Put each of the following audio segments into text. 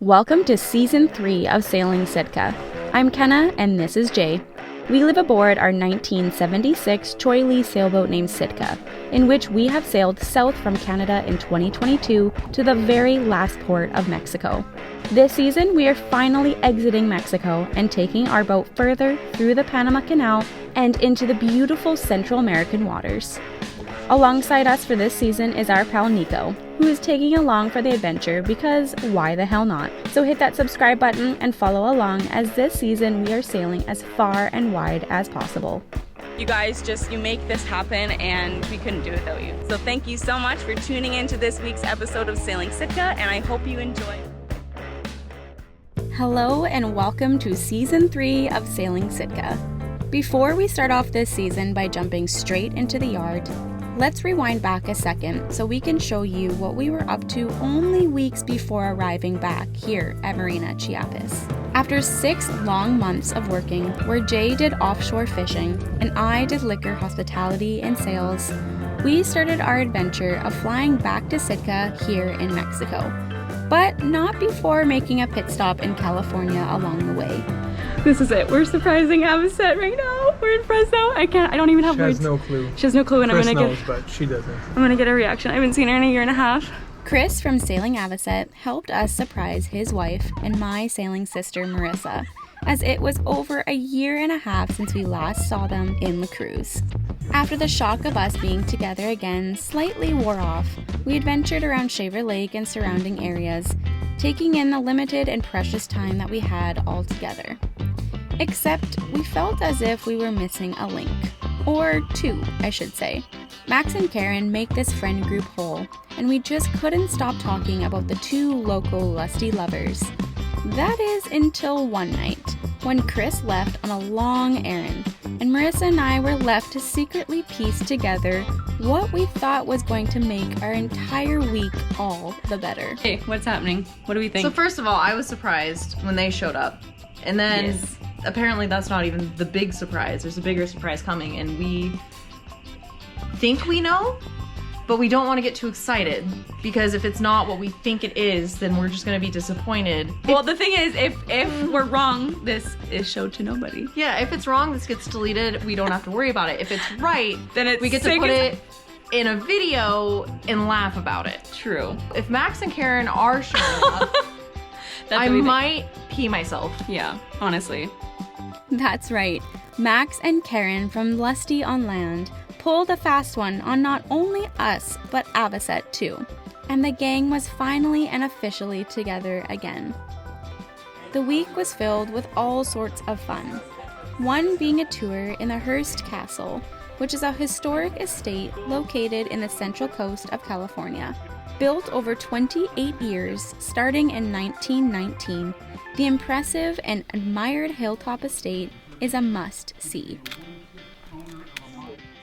Welcome to Season 3 of Sailing Sitka. I'm Kenna and this is Jay. We live aboard our 1976 Choi Lee sailboat named Sitka, in which we have sailed south from Canada in 2022 to the very last port of Mexico. This season, we are finally exiting Mexico and taking our boat further through the Panama Canal and into the beautiful Central American waters. Alongside us for this season is our pal Nico, who is taking along for the adventure because why the hell not? So hit that subscribe button and follow along, as this season we are sailing as far and wide as possible. You guys you make this happen and we couldn't do it without you. So thank you so much for tuning in to this week's episode of Sailing Sitka, and I hope you enjoy. Hello and welcome to Season 3 of Sailing Sitka. Before we start off this season by jumping straight into the yard, let's rewind back a second so we can show you what we were up to only weeks before arriving back here at Marina Chiapas. After 6 long months of working, where Jay did offshore fishing and I did liquor hospitality and sales, we started our adventure of flying back to Sitka here in Mexico, but not before making a pit stop in California along the way. This is it. We're surprising Avocet right now. We're in Fresno. I don't even have words. She has no clue. She has no clue, and Chris knows, but she doesn't. I'm gonna get a reaction. I haven't seen her in a year and a half. Chris from Sailing Avocet helped us surprise his wife and my sailing sister Marissa, as it was over a year and a half since we last saw them in the cruise. After the shock of us being together again slightly wore off, we adventured around Shaver Lake and surrounding areas, taking in the limited and precious time that we had all together. Except we felt as if we were missing a link. Or two, I should say. Max and Karen make this friend group whole, and we just couldn't stop talking about the two local lusty lovers. That is until one night, when Chris left on a long errand, and Marissa and I were left to secretly piece together what we thought was going to make our entire week all the better. Hey, what's happening? What do we think? So first of all, I was surprised when they showed up. And then Yes. Apparently that's not even the big surprise. There's a bigger surprise coming, and we think we know, but we don't want to get too excited, because if it's not what we think it is, then we're just going to be disappointed. Well, the thing is, if we're wrong, this is showed to nobody. Yeah, if it's wrong, this gets deleted. We don't have to worry about it. If it's right, Then it's we get to put it in a video and laugh about it. True. If Max and Karen are showing up, I might pee myself. Yeah, honestly. That's right. Max and Karen from Lusty on Land pulled a fast one on not only us, but Avocet too. And the gang was finally and officially together again. The week was filled with all sorts of fun. One being a tour in the Hearst Castle, which is a historic estate located in the central coast of California. Built over 28 years, starting in 1919, the impressive and admired hilltop estate is a must-see.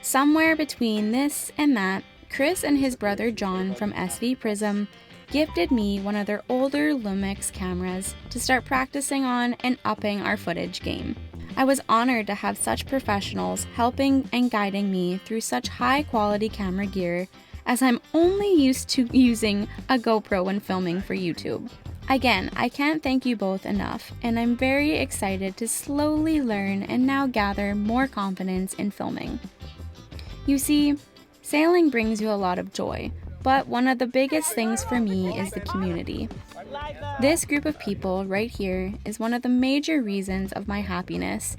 Somewhere between this and that, Chris and his brother John from SV Prism gifted me one of their older Lumix cameras to start practicing on and upping our footage game. I was honored to have such professionals helping and guiding me through such high-quality camera gear, as I'm only used to using a GoPro when filming for YouTube. Again, I can't thank you both enough, and I'm very excited to slowly learn and now gather more confidence in filming. You see, sailing brings you a lot of joy, but one of the biggest things for me is the community. This group of people right here is one of the major reasons of my happiness,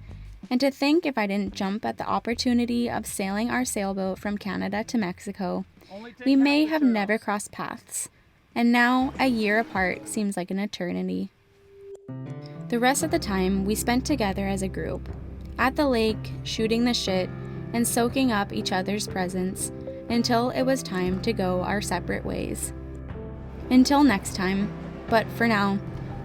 and to think if I didn't jump at the opportunity of sailing our sailboat from Canada to Mexico, we may have never crossed paths. And now, a year apart seems like an eternity. The rest of the time we spent together as a group, at the lake, shooting the shit, and soaking up each other's presence, until it was time to go our separate ways. Until next time, but for now,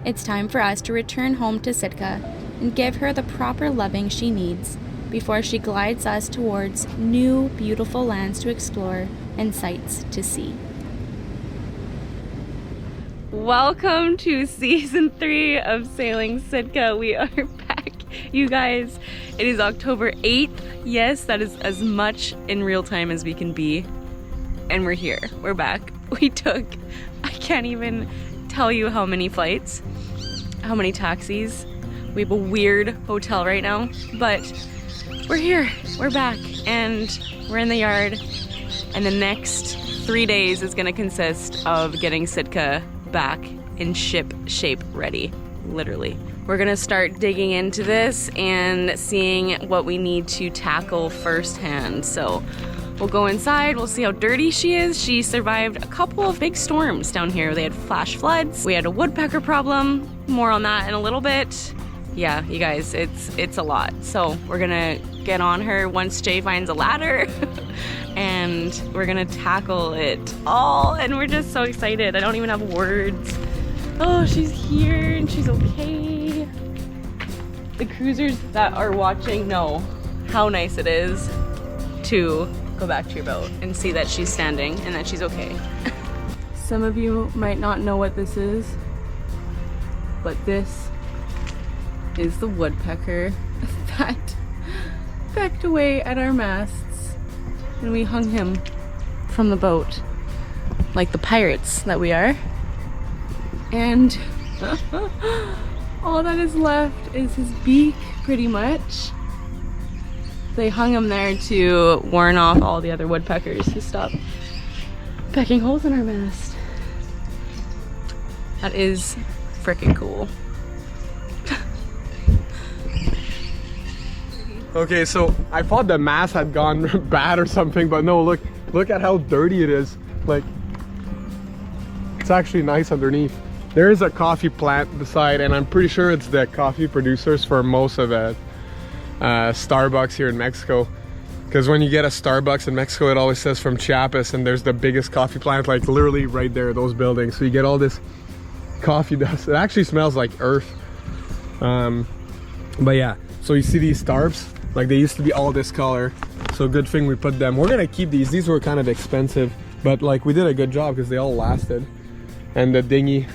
it's time for us to return home to Sitka and give her the proper loving she needs before she glides us towards new, beautiful lands to explore and sights to see. Welcome to Season 3 of Sailing Sitka. We are back, you guys. It is October 8th. Yes, that is as much in real time as we can be. And we're here. We're back. We took, I can't even tell you how many flights, how many taxis. We have a weird hotel right now, but we're here, we're back, and we're in the yard. And the next 3 days is gonna consist of getting Sitka back in ship shape ready, literally. We're gonna start digging into this and seeing what we need to tackle firsthand. So we'll go inside, we'll see how dirty she is. She survived a couple of big storms down here. They had flash floods, we had a woodpecker problem, more on that in a little bit. Yeah, you guys, it's a lot. So we're gonna get on her once Jay finds a ladder and we're gonna tackle it all, and we're just so excited. I don't even have words. Oh, she's here and she's okay. The cruisers that are watching know how nice it is to go back to your boat and see that she's standing and that she's okay. Some of you might not know what this is, but this is the woodpecker that backed away at our masts, and we hung him from the boat like the pirates that we are. And all that is left is his beak, pretty much. They hung him there to warn off all the other woodpeckers to stop pecking holes in our mast. That is freaking cool. Okay, so I thought the mast had gone bad or something, but no, look at how dirty it is. Like, it's actually nice underneath. There is a coffee plant beside, and I'm pretty sure it's the coffee producers for most of the Starbucks here in Mexico. Because when you get a Starbucks in Mexico, it always says from Chiapas, and there's the biggest coffee plant, like literally right there, those buildings. So you get all this coffee dust. It actually smells like earth. But yeah, so you see these tarps? Like, they used to be all this color, so good thing we put them. We're gonna keep these. These were kind of expensive, but like we did a good job because they all lasted. And the dinghy,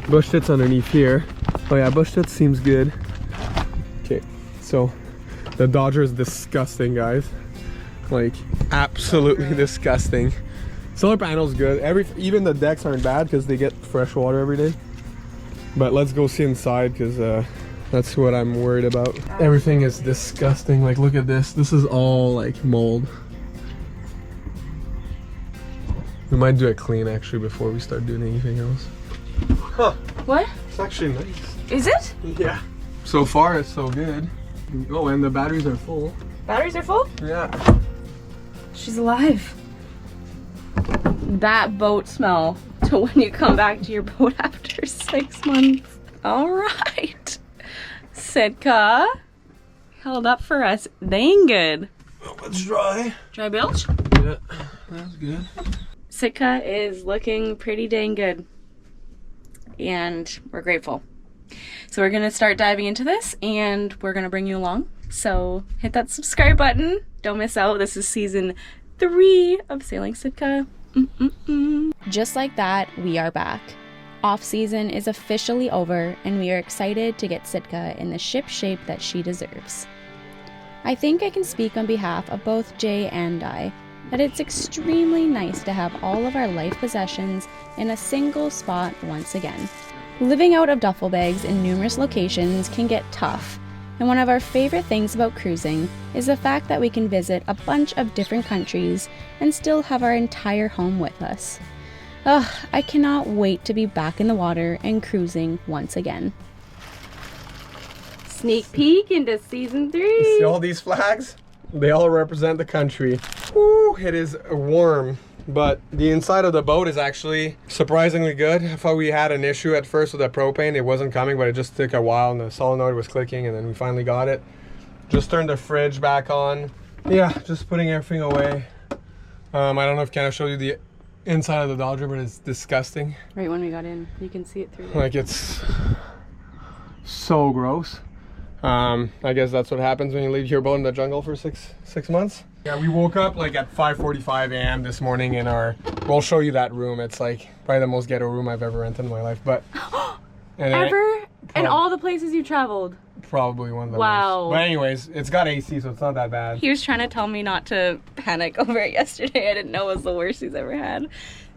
bush tits underneath here. Oh yeah, bush tits seems good. Okay, so the Dodger is disgusting, guys. Like, absolutely disgusting. Solar panel's good. Even the decks aren't bad because they get fresh water every day. But let's go see inside because that's what I'm worried about. Everything is disgusting. Like, look at this. This is all like mold. We might do a clean actually before we start doing anything else. Huh. What? It's actually nice. Is it? Yeah. So far it's so good. Oh, and the batteries are full. Batteries are full? Yeah. She's alive. That boat smell to when you come back to your boat after 6 months. All right. Sitka held up for us dang good. Oh, it's dry. Dry bilge? Yeah, that's good. Sitka is looking pretty dang good, and we're grateful. So we're gonna start diving into this, and we're gonna bring you along. So hit that subscribe button. Don't miss out. This is season 3 of Sailing Sitka. Just like that, we are back. Off season is officially over, and we are excited to get Sitka in the ship shape that she deserves. I think I can speak on behalf of both Jay and I that it's extremely nice to have all of our life possessions in a single spot once again. Living out of duffel bags in numerous locations can get tough, and one of our favorite things about cruising is the fact that we can visit a bunch of different countries and still have our entire home with us. Ugh, I cannot wait to be back in the water and cruising once again. Sneak peek into season 3. See all these flags? They all represent the country. Woo, it is warm, but the inside of the boat is actually surprisingly good. I thought we had an issue at first with the propane. It wasn't coming, but it just took a while and the solenoid was clicking, and then we finally got it. Just turned the fridge back on. Yeah, just putting everything away. I don't know if Ken showed you the inside of the Dodger, but it's disgusting. Right when we got in, you can see it through there. Like, it's so gross. I guess that's what happens when you leave your boat in the jungle for six months. Yeah, we woke up like at 5:45 a.m. this morning in our, we'll show you that room. It's like probably the most ghetto room I've ever rented in my life, but ever? And all the places you traveled? probably one of the Wow. worst. But anyways, it's got AC, so it's not that bad. He was trying to tell me not to panic over it yesterday. I didn't know it was the worst he's ever had.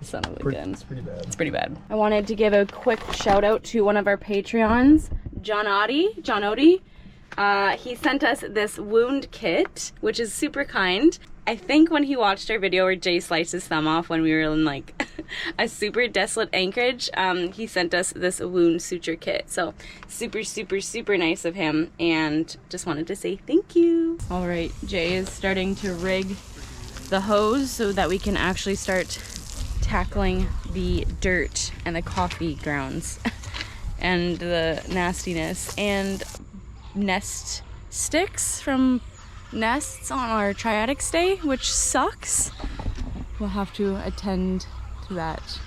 Son of a gun. It's pretty bad. It's pretty bad. I wanted to give a quick shout out to one of our Patreons, John Odie. He sent us this wound kit, which is super kind. I think when he watched our video where Jay sliced his thumb off when we were in like a super desolate anchorage, he sent us this wound suture kit. So super, super, super nice of him, and just wanted to say thank you. All right, Jay is starting to rig the hose so that we can actually start tackling the dirt and the coffee grounds and the nastiness and nest sticks from nests on our triadic stay, which sucks. We'll have to attend to that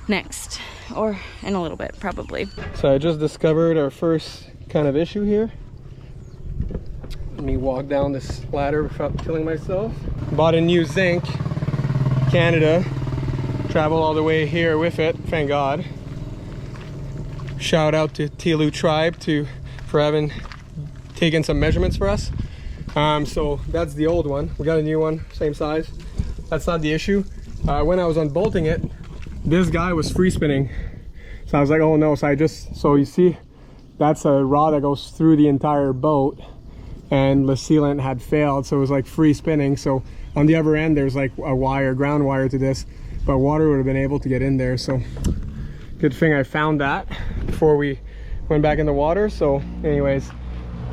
next, or in a little bit probably. So I just discovered our first kind of issue here. Let me walk down this ladder without killing myself. Bought a new zinc, Canada. Travel all the way here with it, thank God. Shout out to Tilu tribe for having taken some measurements for us. So that's the old one. We got a new one, same size. That's not the issue. When I was unbolting it, this guy was free spinning. So I was like, oh no. So you see, that's a rod that goes through the entire boat, and the sealant had failed. So it was like free spinning. So on the other end, there's like a wire, ground wire to this, but water would have been able to get in there. So good thing I found that before we went back in the water. So anyways,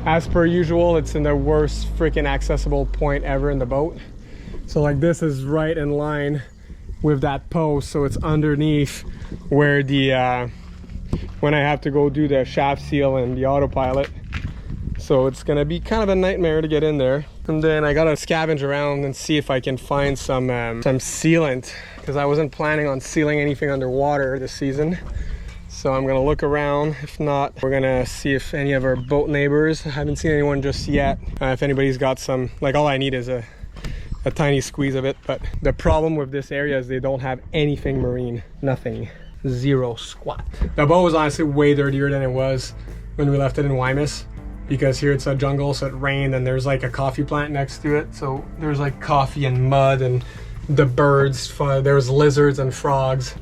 as per usual, it's in the worst freaking accessible point ever in the boat. So like this is right in line with that post, so it's underneath where the when I have to go do the shaft seal and the autopilot. So it's gonna be kind of a nightmare to get in there. And then I gotta scavenge around and see if I can find some sealant, because I wasn't planning on sealing anything underwater this season. So I'm gonna look around. If not, we're gonna see if any of our boat neighbors, I haven't seen anyone just yet, if anybody's got some, like all I need is a tiny squeeze of it. But the problem with this area is they don't have anything marine, nothing, zero squat. The boat was honestly way dirtier than it was when we left it in Wymus, because here it's a jungle, so it rained, and there's like a coffee plant next to it. So there's like coffee and mud and the birds, there was lizards and frogs.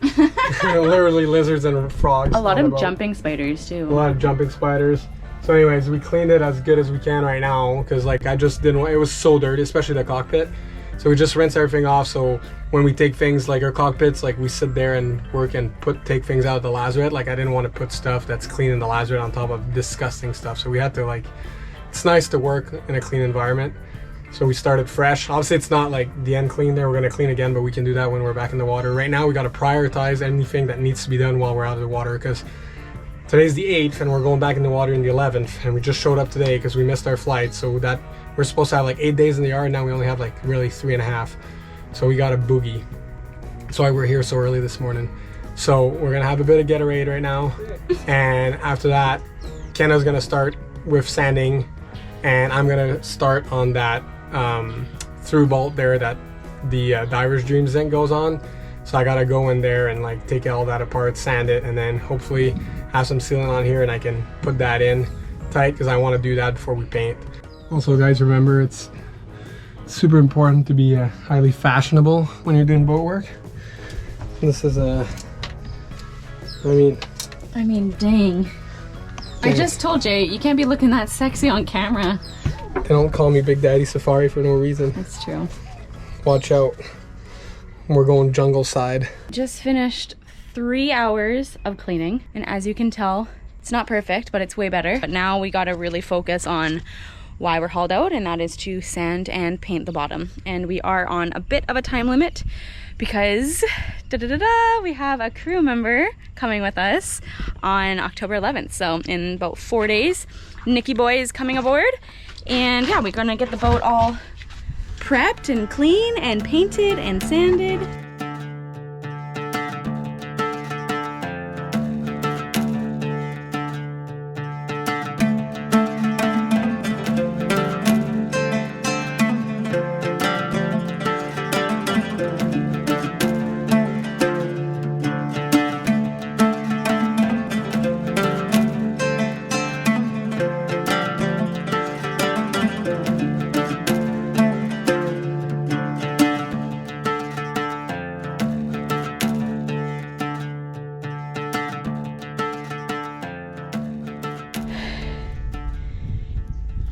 Literally lizards and frogs. A lot of jumping spiders too. A lot of jumping spiders. So anyways, we cleaned it as good as we can right now, because like I just didn't want, it was so dirty, especially the cockpit. So we just rinse everything off, so when we take things like our cockpits, like we sit there and work and take things out of the lazarette. Like I didn't want to put stuff that's clean in the lazarette on top of disgusting stuff. So we had to like, it's nice to work in a clean environment. So we started fresh. Obviously it's not like the end clean there, we're gonna clean again, but we can do that when we're back in the water. Right now we gotta prioritize anything that needs to be done while we're out of the water, because today's the 8th and we're going back in the water in the 11th, and we just showed up today because we missed our flight. So that we're supposed to have like 8 days in the yard, now we only have like really 3.5. So we got a boogie. That's why we're here so early this morning. So we're gonna have a bit of Gatorade right now, and after that Kenna's gonna start with sanding, and I'm gonna start on that through bolt there that the diver's dream zinc goes on. So I gotta go in there and like take all that apart, sand it, and then hopefully have some sealant on here and I can put that in tight, because I want to do that before we paint. Also guys, remember it's super important to be highly fashionable when you're doing boat work. This is a I mean, dang. I just told Jay, you can't be looking that sexy on camera. They don't call me Big Daddy Safari for no reason. That's true. Watch out. We're going jungle side. Just finished 3 hours of cleaning, and as you can tell, it's not perfect, but it's way better. But now we gotta really focus on why we're hauled out, and that is to sand and paint the bottom. And we are on a bit of a time limit because we have a crew member coming with us on October 11th. So in about 4 days, Nikki Boy is coming aboard, and yeah, we're gonna get the boat all prepped and clean and painted and sanded.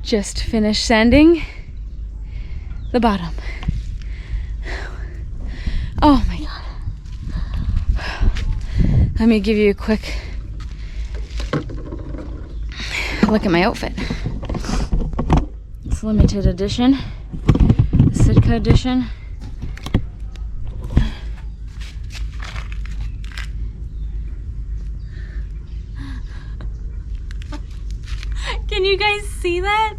Just finished sanding the bottom. Oh my god. Let me give you a quick look at my outfit. It's limited edition, Sitka edition. Can you guys see that?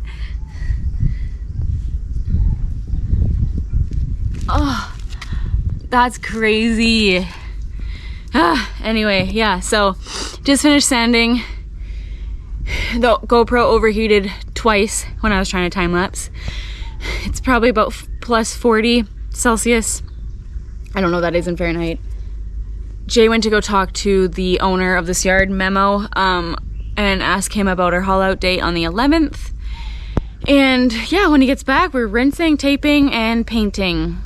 Oh, that's crazy. Anyway, yeah, so just finished sanding. The GoPro overheated twice when I was trying to time lapse. It's probably about plus 40 Celsius. I don't know what that is in Fahrenheit. Jay went to go talk to the owner of this yard, Memo, and ask him about our haul out date on the 11th. And yeah, when he gets back, we're rinsing, taping, and painting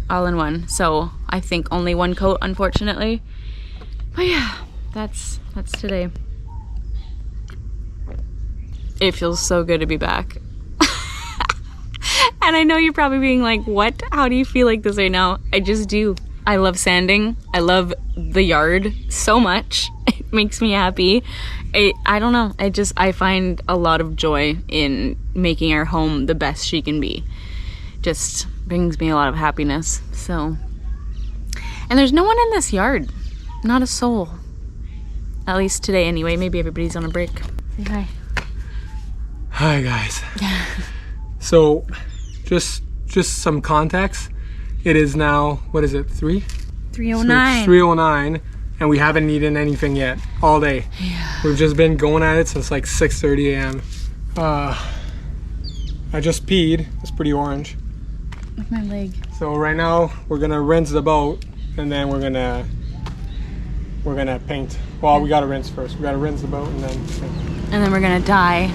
all in one. So I think only one coat, unfortunately. But yeah, that's today. It feels so good to be back. And I know you're probably being like, what? How do you feel like this right now? I just do. I love sanding. I love the yard so much. It makes me happy. I don't know. I find a lot of joy in making our home the best she can be. Just brings me a lot of happiness. So, and there's no one in this yard. Not a soul. At least today anyway. Maybe everybody's on a break. Say hi. Hi guys. So just some context. It is now, what is it, 3? 3:09. 3:09 and we haven't eaten anything yet all day. Yeah. We've just been going at it since like 6:30 a.m. I just peed. It's pretty orange. With my leg. So right now we're gonna rinse the boat and then we're gonna paint. Well, we gotta rinse first. We gotta rinse the boat and then paint. And then we're gonna dye.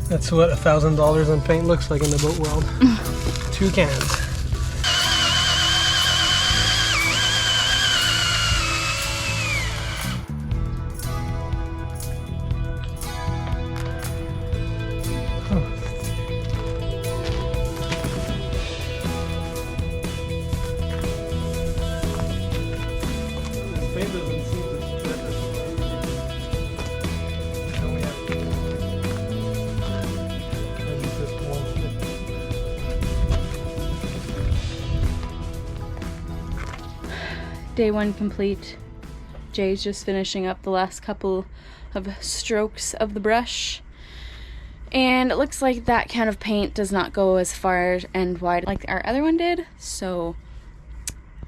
That's what $1,000 in paint looks like in the boat world. 2 cans. Day 1 complete. Jay's just finishing up the last couple of strokes of the brush. And it looks like that can of paint does not go as far and wide like our other one did. So,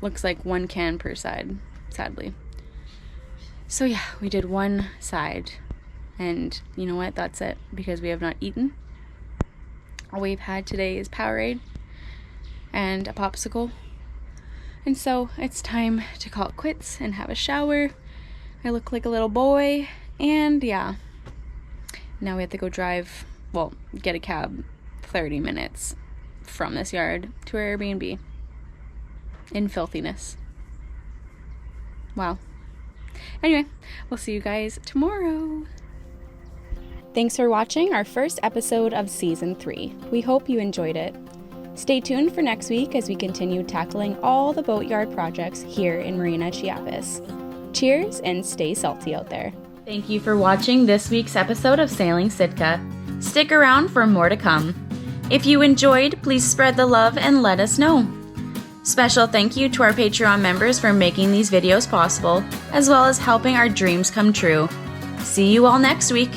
looks like 1 can per side, sadly. So yeah, we did 1 side. And you know what? That's it. Because we have not eaten. All we've had today is Powerade and a popsicle. And so it's time to call it quits and have a shower. I look like a little boy. And yeah, now we have to go drive, well, get a cab 30 minutes from this yard to our Airbnb in filthiness. Wow. Anyway, we'll see you guys tomorrow. Thanks for watching our first episode of Season 3. We hope you enjoyed it. Stay tuned for next week as we continue tackling all the boatyard projects here in Marina, Chiapas. Cheers and stay salty out there. Thank you for watching this week's episode of Sailing Sitka. Stick around for more to come. If you enjoyed, please spread the love and let us know. Special thank you to our Patreon members for making these videos possible, as well as helping our dreams come true. See you all next week.